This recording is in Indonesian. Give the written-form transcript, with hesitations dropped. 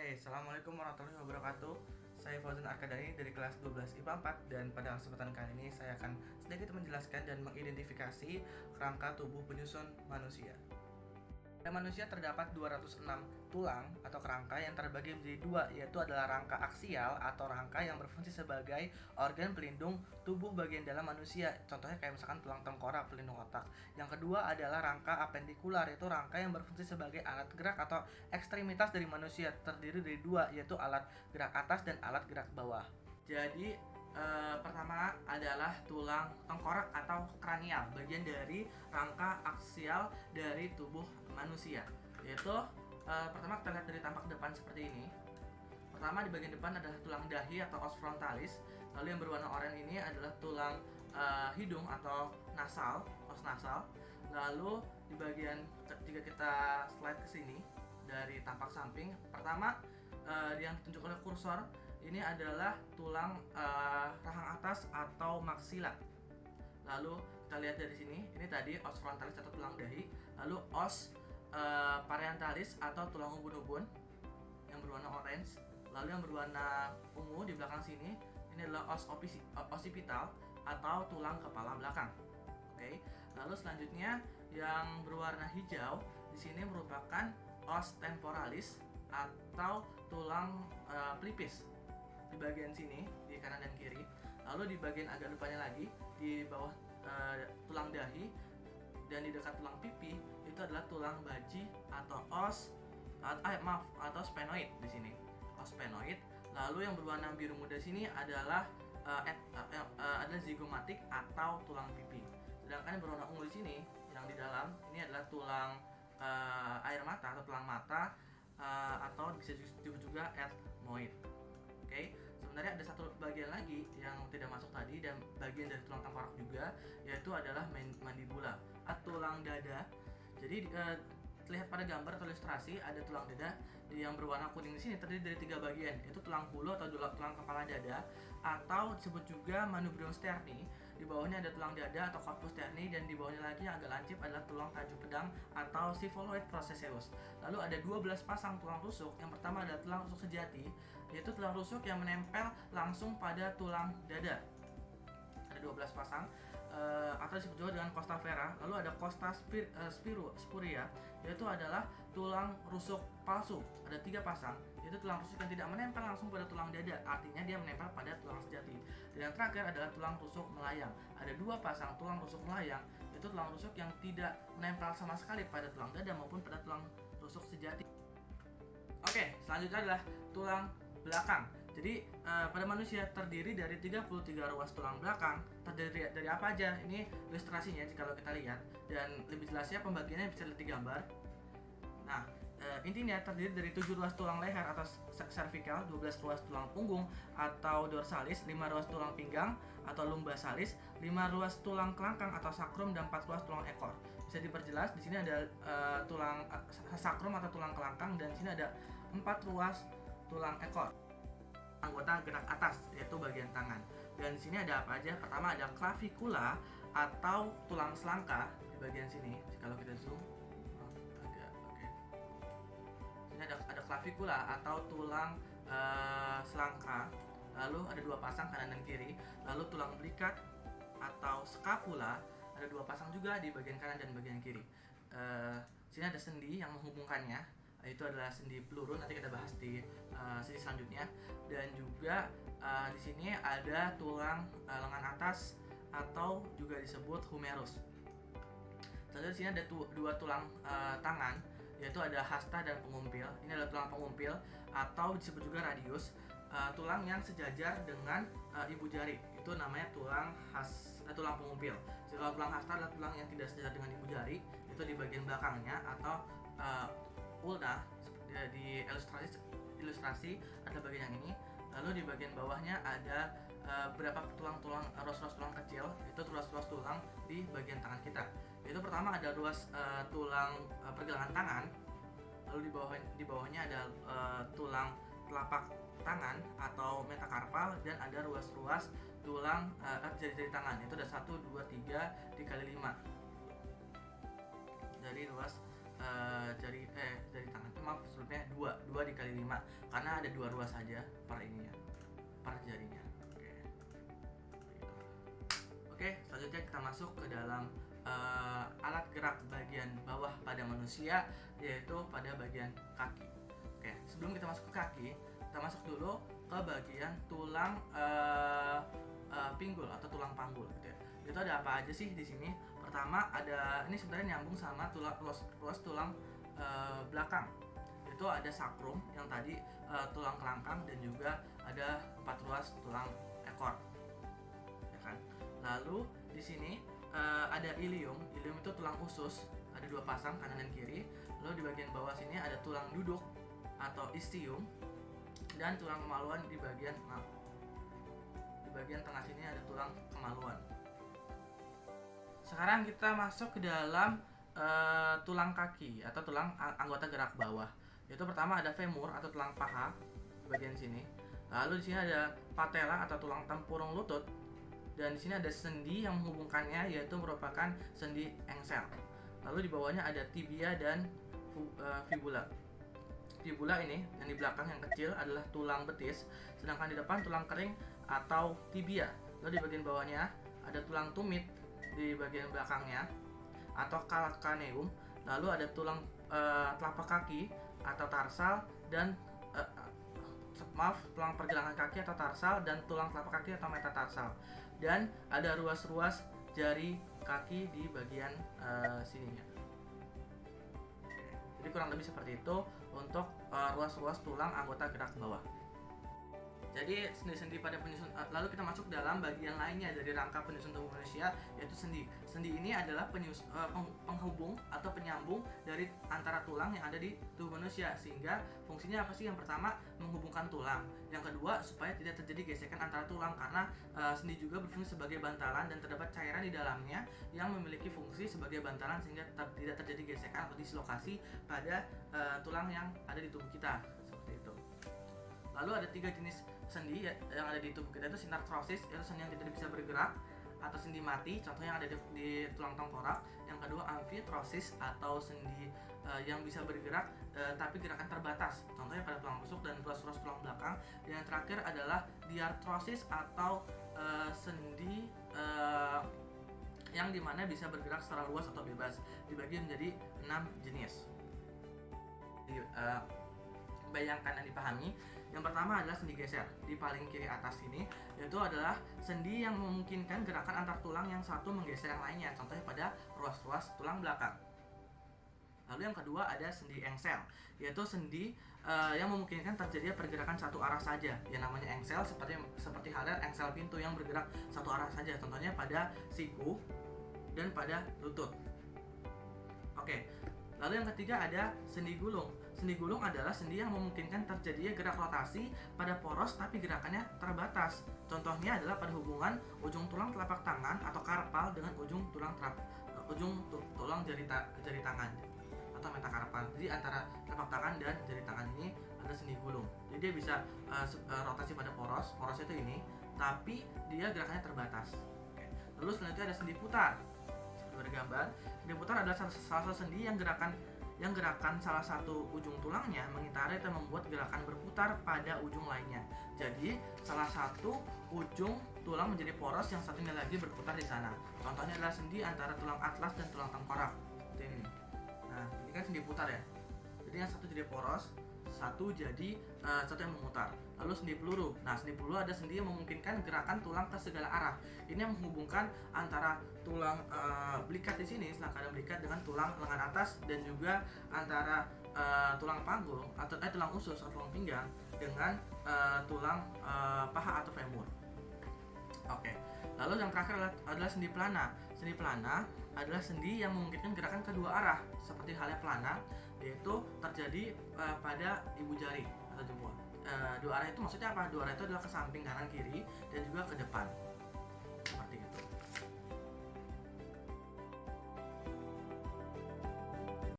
Assalamualaikum warahmatullahi wabarakatuh. Saya Fauzan Arkadani dari kelas 12 IPA 4 dan pada kesempatan kali ini saya akan sedikit menjelaskan dan mengidentifikasi kerangka tubuh penyusun manusia. Pada manusia terdapat 206 tulang atau kerangka yang terbagi menjadi dua, yaitu adalah rangka aksial atau rangka yang berfungsi sebagai organ pelindung tubuh bagian dalam manusia. Contohnya kayak misalkan tulang tengkorak pelindung otak. Yang kedua adalah rangka apendikular, yaitu rangka yang berfungsi sebagai alat gerak atau ekstremitas dari manusia, terdiri dari dua, yaitu alat gerak atas dan alat gerak bawah. Jadi pertama adalah tulang tengkorak atau kranial, bagian dari rangka aksial dari tubuh manusia. Yaitu pertama kita lihat dari tampak depan seperti ini. Pertama di bagian depan adalah tulang dahi atau os frontalis. Lalu yang berwarna oranye ini adalah tulang hidung atau nasal, os nasal. Lalu di bagian jika kita slide ke sini dari tampak samping, pertama yang ditunjuk oleh kursor ini adalah tulang rahang atas atau maksila. Lalu kita lihat dari sini, ini tadi os frontalis atau tulang dahi. Lalu os parientalis atau tulang ubun-ubun yang berwarna orange. Lalu yang berwarna ungu di belakang sini, ini adalah os occipital atau tulang kepala belakang. Oke. Lalu selanjutnya yang berwarna hijau di sini merupakan os temporalis atau tulang pelipis di bagian sini, di kanan dan kiri. Lalu di bagian agak depannya lagi, di bawah tulang dahi dan di dekat tulang pipi itu adalah tulang baji atau atau sphenoid di sini, os sphenoid. Lalu yang berwarna biru muda sini adalah adalah zigomatik atau tulang pipi. Sedangkan yang berwarna ungu di sini yang di dalam ini adalah tulang air mata atau tulang mata atau bisa disebut juga ethmoid. Oke, sebenarnya ada satu bagian lagi yang tidak masuk tadi dan bagian dari tulang tengkorak juga, yaitu adalah mandibula atau tulang dada. Jadi terlihat pada gambar atau ilustrasi ada tulang dada yang berwarna kuning di sini terdiri dari tiga bagian, yaitu tulang hulu atau tulang kepala dada atau disebut juga manubrium sterni. Di bawahnya ada tulang dada atau corpus sterni dan di bawahnya lagi yang agak lancip adalah tulang tajuk pedang atau cephaloid processus. Lalu ada 12 pasang tulang rusuk. Yang pertama adalah tulang rusuk sejati, yaitu tulang rusuk yang menempel langsung pada tulang dada. Ada 12 pasang atau disebut juga dengan costa vera. Lalu ada costa spuria, yaitu adalah tulang rusuk palsu. Ada 3 pasang, yaitu tulang rusuk yang tidak menempel langsung pada tulang dada, artinya dia menempel pada tulang sejati. Dan yang terakhir adalah tulang rusuk melayang. Ada 2 pasang tulang rusuk melayang, yaitu tulang rusuk yang tidak menempel sama sekali pada tulang dada maupun pada tulang rusuk sejati. Oke, selanjutnya adalah tulang belakang. Jadi pada manusia terdiri dari 33 ruas tulang belakang. Terdiri dari apa aja? Ini ilustrasinya jika kita lihat, dan lebih jelasnya pembagiannya bisa lihat di gambar. Nah, intinya terdiri dari 7 ruas tulang leher atau cervical, 12 ruas tulang punggung atau dorsalis, 5 ruas tulang pinggang atau lumbasalis, 5 ruas tulang kelangkang atau sacrum, dan 4 ruas tulang ekor. Bisa diperjelas, di sini ada tulang sacrum atau tulang kelangkang, dan di sini ada 4 ruas tulang ekor. Anggota gerak atas yaitu bagian tangan. Dan di sini ada apa aja? Pertama ada clavicula atau tulang selangka di bagian sini. Kalau kita zoom, Ini ada clavicula atau tulang selangka. Lalu ada 2 pasang kanan dan kiri. Lalu tulang belikat atau scapula ada 2 pasang juga di bagian kanan dan bagian kiri. Sini ada sendi yang menghubungkannya, itu adalah sendi peluru, nanti kita bahas di sesi selanjutnya. Dan juga di sini ada tulang lengan atas atau juga disebut humerus. Lalu di sini ada 2 tulang tangan, yaitu ada hasta dan pengumpil. Ini adalah tulang pengumpil atau disebut juga radius, tulang yang sejajar dengan ibu jari. Itu namanya tulang pengumpil. Jika tulang hasta adalah tulang yang tidak sejajar dengan ibu jari, itu di bagian belakangnya atau ulna. Di ilustrasi ada bagian yang ini. Lalu di bagian bawahnya ada beberapa ruas-ruas tulang kecil, itu ruas-ruas tulang di bagian tangan kita. Itu pertama ada ruas tulang pergelangan tangan. Lalu di bawahnya ada tulang telapak tangan atau metakarpal, dan ada ruas-ruas tulang jari-jari tangan. Itu ada 1, 2, 3 dikali 5 dari ruas jari tangan, maaf sebelumnya 2 dikali 5 karena ada 2 ruas saja per ininya, per jarinya. Oke, selanjutnya kita masuk ke dalam alat gerak bagian bawah pada manusia, yaitu pada bagian kaki. Oke, sebelum kita masuk ke kaki, kita masuk dulu ke bagian tulang pinggul atau tulang panggul gitu ya. Itu ada apa aja sih di sini? Pertama ada, ini sebenarnya nyambung sama ruas tulang belakang. Itu ada sakrum yang tadi tulang kelangkang, dan juga ada 4 ruas tulang ekor. Ya kan? Lalu di sini ada ilium. Ilium itu tulang usus, ada 2 pasang kanan dan kiri. Lalu di bagian bawah sini ada tulang duduk atau istium, dan tulang kemaluan di bagian tengah sini ada tulang kemaluan. Sekarang kita masuk ke dalam tulang kaki atau tulang anggota gerak bawah. Yaitu pertama ada femur atau tulang paha di bagian sini. Lalu di sini ada patella atau tulang tempurung lutut. Dan di sini ada sendi yang menghubungkannya, yaitu merupakan sendi engsel. Lalu di bawahnya ada tibia dan fibula. Fibula ini yang di belakang yang kecil adalah tulang betis, sedangkan di depan tulang kering atau tibia. Lalu di bagian bawahnya ada tulang tumit di bagian belakangnya atau calcaneum. Lalu ada tulang telapak kaki atau tarsal, dan tulang pergelangan kaki atau tarsal, dan tulang telapak kaki atau metatarsal. Dan ada ruas-ruas jari kaki di bagian sininya. Jadi kurang lebih seperti itu untuk ruas-ruas tulang anggota gerak bawah. Jadi sendi-sendi pada penyusun. Lalu kita masuk dalam bagian lainnya dari rangka penyusun tubuh manusia, yaitu sendi. Sendi ini adalah penghubung atau penyambung dari antara tulang yang ada di tubuh manusia. Sehingga fungsinya apa sih? Yang pertama, menghubungkan tulang. Yang kedua, supaya tidak terjadi gesekan antara tulang, karena sendi juga berfungsi sebagai bantalan dan terdapat cairan di dalamnya yang memiliki fungsi sebagai bantalan sehingga tidak terjadi gesekan atau dislokasi pada tulang yang ada di tubuh kita. Seperti itu. Lalu ada 3 jenis sendi yang ada di tubuh kita, itu sinartrosis, yaitu sendi yang tidak bisa bergerak, atau sendi mati, contohnya yang ada di tulang tengkorak. Yang kedua amfitrosis atau sendi yang bisa bergerak tapi gerakan terbatas, contohnya pada tulang rusuk dan ruas-ruas tulang belakang. Dan yang terakhir adalah diartrosis atau sendi yang dimana bisa bergerak secara luas atau bebas, dibagi menjadi 6 jenis. Bayangkan dan dipahami. Yang pertama adalah sendi geser di paling kiri atas ini, yaitu adalah sendi yang memungkinkan gerakan antar tulang yang satu menggeser yang lainnya, contohnya pada ruas-ruas tulang belakang. Lalu yang kedua ada sendi engsel, yaitu sendi yang memungkinkan terjadinya pergerakan satu arah saja, yang namanya engsel, seperti halnya engsel pintu yang bergerak satu arah saja, contohnya pada siku dan pada lutut. Oke. Lalu yang ketiga ada sendi gulung. Sendi gulung adalah sendi yang memungkinkan terjadinya gerak rotasi pada poros tapi gerakannya terbatas. Contohnya adalah pada hubungan ujung tulang telapak tangan atau karpal dengan ujung tulang jari tangan atau metakarpal. Jadi antara telapak tangan dan jari tangan ini ada sendi gulung. Jadi dia bisa rotasi pada porosnya itu ini, tapi dia gerakannya terbatas. Oke. Lalu selanjutnya ada sendi putar. Bergambar, sendi putar adalah salah satu sendi yang gerakan salah satu ujung tulangnya mengitari dan membuat gerakan berputar pada ujung lainnya. Jadi salah satu ujung tulang menjadi poros, yang satunya lagi berputar di sana. Contohnya adalah sendi antara tulang atlas dan tulang tengkorak. Seperti ini. Nah, ini kan sendi putar ya. Jadi yang satu jadi poros, satu yang memutar. Lalu sendi peluru. Nah, sendi peluru ada sendi yang memungkinkan gerakan tulang ke segala arah. Ini yang menghubungkan antara tulang belikat di sini, selangkah belikat, dengan tulang lengan atas, dan juga antara tulang panggul atau tulang usus atau tulang pinggang dengan tulang paha atau femur. Oke. Lalu yang terakhir adalah sendi pelana. Sendi pelana adalah sendi yang memungkinkan gerakan kedua arah, seperti halnya pelana, yaitu terjadi pada ibu jari atau jempol. Dua arah itu maksudnya apa? Dua arah itu adalah ke samping, kanan, kiri, dan juga ke depan.